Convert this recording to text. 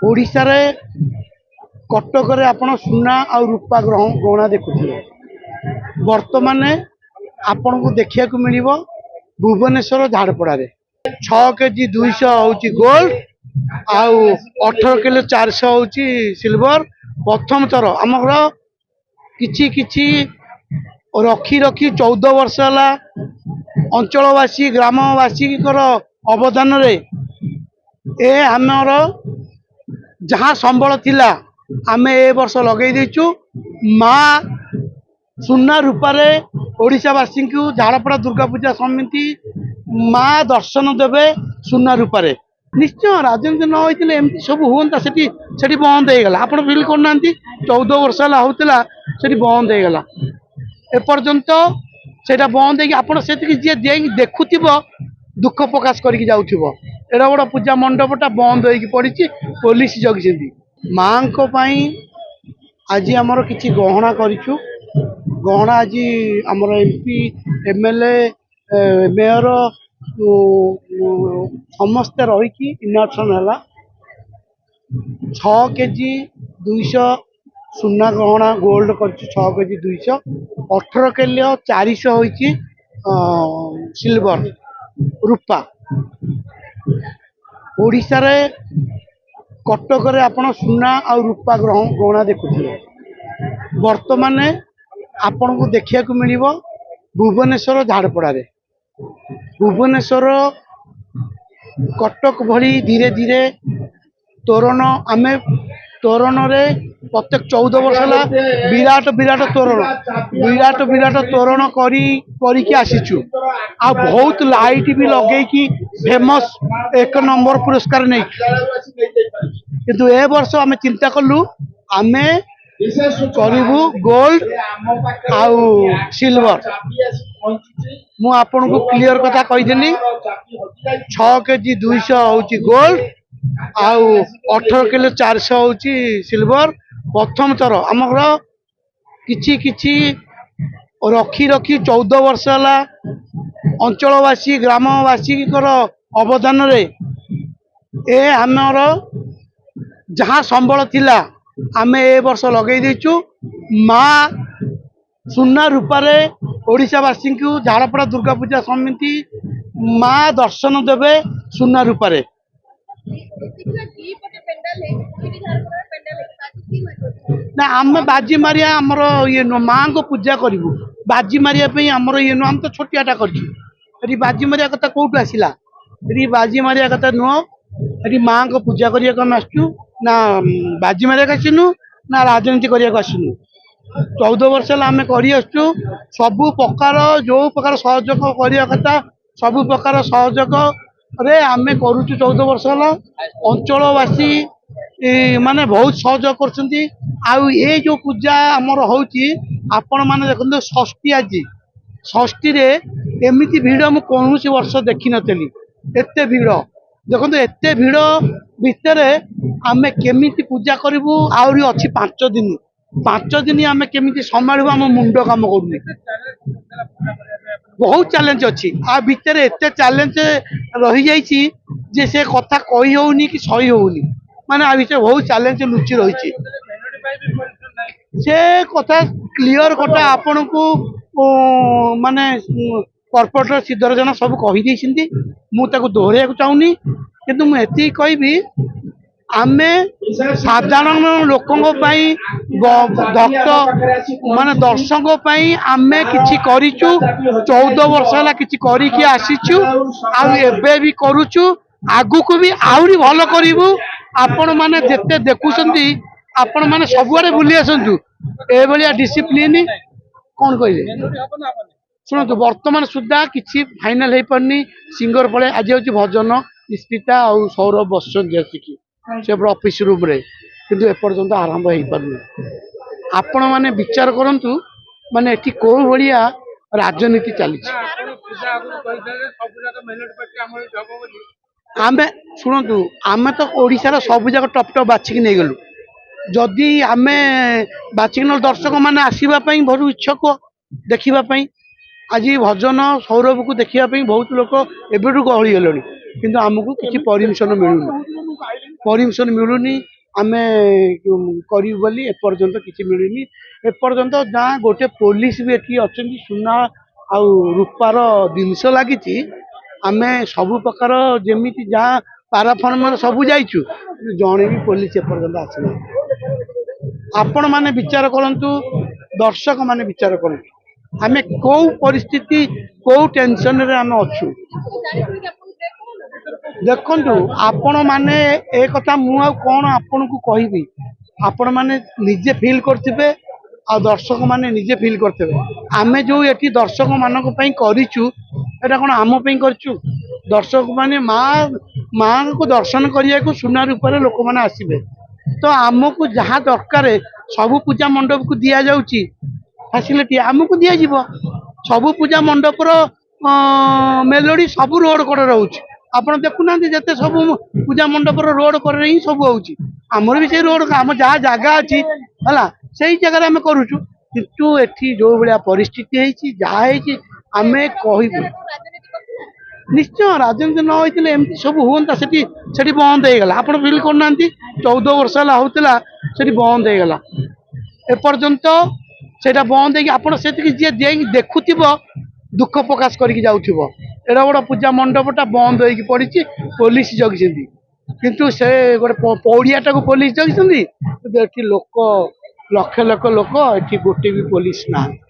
ओडिशा रे कटक रे आपण सुना आ रूपा गहना देखुथिले वर्तमान आपण को देखिया को मिलिबो भुवनेश्वर झाड़पड़ा रे 6 केजी 200 होची गोल्ड आउ 18 किलो 400 होची सिल्वर। प्रथम थर आमर किछि किछि रखी रखी 14 वर्ष है अंचलवासी ग्रामवासी अवदान रे ए आमर जहाँ संबल थिला आमे ए वर्ष लगे देचु माँ सुना रूपारे ओडिशावासी को झाड़पड़ा दुर्गा पूजा समिति माँ दर्शन देवे सुना रूपारे। निश्चय राजनीति न होते एमती सब हुआ से बंद हो गला। आप बिल करना 14 वर्ष है होता से बंद हो गला एपर्यंत से बंद हो जी देखुव दुख प्रकाश करके जाऊँ एड़ा बड़ा पूजा मंडपटा बंद हो पड़ी पुलिस जगी माँ आज आमर कि गहना करूँ गहना आज आमर एमपी एमएलए मेयर समस्ते रही इनाक्शन है 6 केजी 200 सुना गहना गोल्ड कर 6 केजी 200 18 किलो 400 होती सिल्वर रूपा। ओडिशा रे कटक रे आपण सुना आ रूपा गहना देखुथिले वर्तमान आपण को देखिया को मिलिबो भुवनेश्वर झाड़पड़ा रे। भुवनेश्वर कटक भली धीरे धीरे तोरण आमे तोरण रे प्रत्येक 14 वर्ष है विराट विराट तोरण करी आसीचु आ बहुत लाइट भी लगे कि फेमस 1 नंबर पुरस्कार नहीं किंतु ए वर्ष आमे चिंता कलु आमे करू गोल्ड आउ सिल्वर। मु आपन को क्लियर कथा कहीदेली 6 केजी 200 होची गोल्ड आउ 18 किलो 400 होची सिल्वर। प्रथम थर आमर किछि किछि रखी रखी 14 वर्ष है अंचलवासी ग्रामवासी अवदान रे ए आमर जहाँ संबल थिला आमे ए वर्ष लगे देचु माँ सुना रूपारे ओडिशावासी को झाड़पड़ा दुर्गा पूजा समिति माँ दर्शन देवे सुना रूपारे। ना आम बाजी मारिया आमर ये माँ को पूजा करूँ बाजी मारिया आमर ये आम तो छोटियाटा कर बाजी मारिया कथा कौटू आसला ये बाजी मारिया कथा नुह ये माँ को पूजा करने आसचु ना बाजी मारिया आसनु ना राजनीति करने आसनु 14 वर्ष है आम कर सबु प्रकार जो प्रकार सहयोग करने कथा सबु प्रकार सहयोग रे आमे करुचु 14 वर्ष है अंचलवासी माने बहुत सहयोग कर जो पूजा आमर होची आपण माने देखो षष्ठी आज षष्ठी रे एमिति भीड़ मु कौन वर्ष देखी नी एते भीड़ देखो एते भीड़ भितर आमे केमिति पूजा करूँ आहरी अच्छी 5 दिन आमे केमिति संभालू आम मुंड काम करूनी बहुत चैलेंज अच्छी आ भितर एते चैलेंज रही जाइए जे से कथा कही होनी कि सही होनी माने आ भितर बहुत चैलेंज लुचि रही से कथा क्लियर कटा आपण को माने कॉर्पोरेटर सिद्धरंजन सब कही मुझे दोहराया चाहूनी किंतु मुझे कहबी आमे साधारण लोकों भक्त माने दर्शक आमे किछि करिचु 14 वर्ष है किछि करिकि आसीचु आबे भी करूचु आगु को भी आउरी भल करिवु। आपण माने जेते देखुछंती आपण माने सबुआरे बुली आसंतु ए भलिया डिसिप्लिन कोन कहिबे शुणु वर्तमान सुधा किसी फाइनाल हो पारनी सिंगर पड़े आज हूँ भजन निष्पिता और सौरभ बस से ऑफिस रूम रे किंतु एपर्यंत आरंभ हो पारनी आपण मैंने विचार करंतु माने एठी को भलिया राजनीति चली आमे शुणु आमे तो ओडिशार सब जाक टप टप बाछिकी नहीं गलु जदि आमे बाछिकी न दर्शक मैंने आसवाई बहुत इच्छुक देखापी आज भजन सौरभ को देखापी बहुत लोक एबेठू गहली गले किंतु आमको किसी परमिशन मिलूनी ଆମେ କରିବୁ ବୋଲି ଏପର୍ଯ୍ୟନ୍ତ କିଛି ମିଳିନି। ଏପର୍ଯ୍ୟନ୍ତ ନା ଗୋଟେ ପୋଲିସ ବି ଏଠି ଅଛନ୍ତି, ସୁନା ଆଉ ରୂପାର ଜିନିଷ ଲାଗିଛି। ଆମେ ସବୁ ପ୍ରକାର ଯେମିତି ଯାହା ପାରାଫର୍ମର ସବୁ ଯାଇଛୁ, ଜଣେ ବି ପୋଲିସ ଏପର୍ଯ୍ୟନ୍ତ ଆସିନାହିଁ। ଆପଣ ମାନେ ବିଚାର କରନ୍ତୁ, ଦର୍ଶକ ମାନେ ବିଚାର କରନ୍ତୁ, ଆମେ କୋଉ ପରିସ୍ଥିତି କୋଉ ଟେନସନରେ ଆମେ ଅଛୁ। ଦେଖନ୍ତୁ ଆପଣ ମାନେ ଏ କଥା ମୁଁ ଆଉ କଣ ଆପଣଙ୍କୁ କହିବି, ଆପଣ ମାନେ ନିଜେ ଫିଲ୍ କରିଥିବେ ଆଉ ଦର୍ଶକ ମାନେ ନିଜେ ଫିଲ୍ କରିଥିବେ। ଆମେ ଯୋଉ ଏଠି ଦର୍ଶକ ମାନଙ୍କ ପାଇଁ କରିଛୁ, ଏଟା କଣ ଆମ ପାଇଁ କରିଛୁ? ଦର୍ଶକ ମାନେ ମାଙ୍କୁ ଦର୍ଶନ କରିବାକୁ ସୁନା ରୂପରେ ଲୋକମାନେ ଆସିବେ। ତ ଆମକୁ ଯାହା ଦରକାର ସବୁ ପୂଜା ମଣ୍ଡପକୁ ଦିଆଯାଉଛି ଫାସିଲିଟି ଆମକୁ ଦିଆଯିବ। ସବୁ ପୂଜା ମଣ୍ଡପର ମେଲୋଡି ସବୁ ରୋଡ କଡରେ ରହୁଛି। ଆପଣ ଦେଖୁନାହାନ୍ତି ଯେତେ ସବୁ ପୂଜା ମଣ୍ଡପର ରୋଡ କଡରେ ହିଁ ସବୁ ହଉଛି। ଆମର ବି ସେଇ ରୋଡ, ଆମ ଯାହା ଜାଗା ଅଛି ହେଲା ସେଇ ଜାଗାରେ ଆମେ କରୁଛୁ। କିନ୍ତୁ ଏଠି ଯୋଉ ଭଳିଆ ପରିସ୍ଥିତି ହେଇଛି, ଯାହା ହେଇଛି ଆମେ କହିବୁ। ନିଶ୍ଚୟ ରାଜନୀତି ନ ହେଇଥିଲେ ଏମିତି ସବୁ ହୁଅନ୍ତା? ସେଠି ସେଠି ବନ୍ଦ ହେଇଗଲା। ଆପଣ ଫିଲ୍ କରୁନାହାନ୍ତି, 14 ବର୍ଷ ହେଲା ହଉଥିଲା, ସେଠି ବନ୍ଦ ହେଇଗଲା। ଏପର୍ଯ୍ୟନ୍ତ ସେଇଟା ବନ୍ଦ ହେଇକି ଆପଣ ସେଠିକି ଯିଏ ଯାଇକି ଦେଖୁଥିବ ଦୁଃଖ ପ୍ରକାଶ କରିକି ଯାଉଥିବ। ଏଡା ବଡ ପୂଜା ମଣ୍ଡପଟା ବନ୍ଦ ହେଇକି ପଡିଛି, ପୋଲିସ ଜଗିଛନ୍ତି। କିନ୍ତୁ ସେ ଗୋଟେ ପଡିଆଟାକୁ ପୋଲିସ ଜଗିଛନ୍ତି, କିନ୍ତୁ ଏଠି ଲୋକ ଲକ୍ଷ ଲକ୍ଷ ଲୋକ, ଏଠି ଗୋଟେ ବି ପୋଲିସ ନାହାନ୍ତି।